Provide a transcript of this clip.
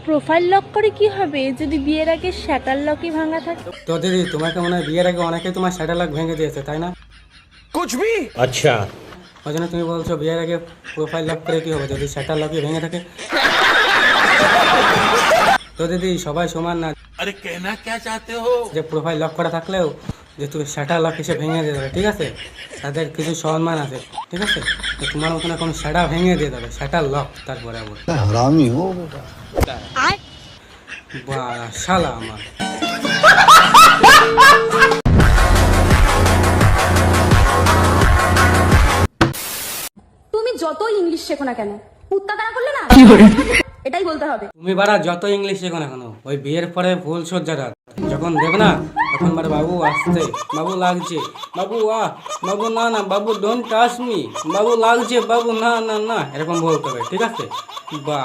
Profile lock করে কি হবে যদি বিয়ের আগে শ্যাটার লকই ভাঙা থাকে? তো দিদি তোমাকে মনে হয় বিয়ের আগে অনেকে তোমার শাটার লক ভেঙে দিয়েছে তাই না? कुछ भी अच्छा। ওই জন্য তুমি বলছো বিয়ের আগে প্রোফাইল লক করে কি হবে যদি শাটার লকই ভেঙে থাকে? তো দিদি সবাই সমান না, अरे कहना क्या चाहते हो? যে প্রোফাইল লক করা থাকলেও যে তুমি শাটার লক এসে ভেঙে দিয়ে দেবে, ঠিক আছে? তাদের কিছু সম্মান আছে, ঠিক আছে? তো তোমার মতন এখন শাটার ভেঙে দিয়ে দেবে, শাটার লক তারপরে আবার हरामी हो बेटा। বা শালা আমার। তুমি যতই ইংলিশ শেখো না কেন, কুত্তা তারা করলে না, এটাই বলতে হবে। তুমি বারা যত ইংলিশ শেখো না কেন, ওই বিয়ের পরে ফুল সজ্জাটা যখন দেবে না তখন বারে বাবু আসছে, বাবু লাগছে, বাবু বাবু না না, বাবু ডোন্ট টাচ মি, বাবু লাগছে, বাবু না না না, এরকম বলতে হবে, ঠিক আছে? বা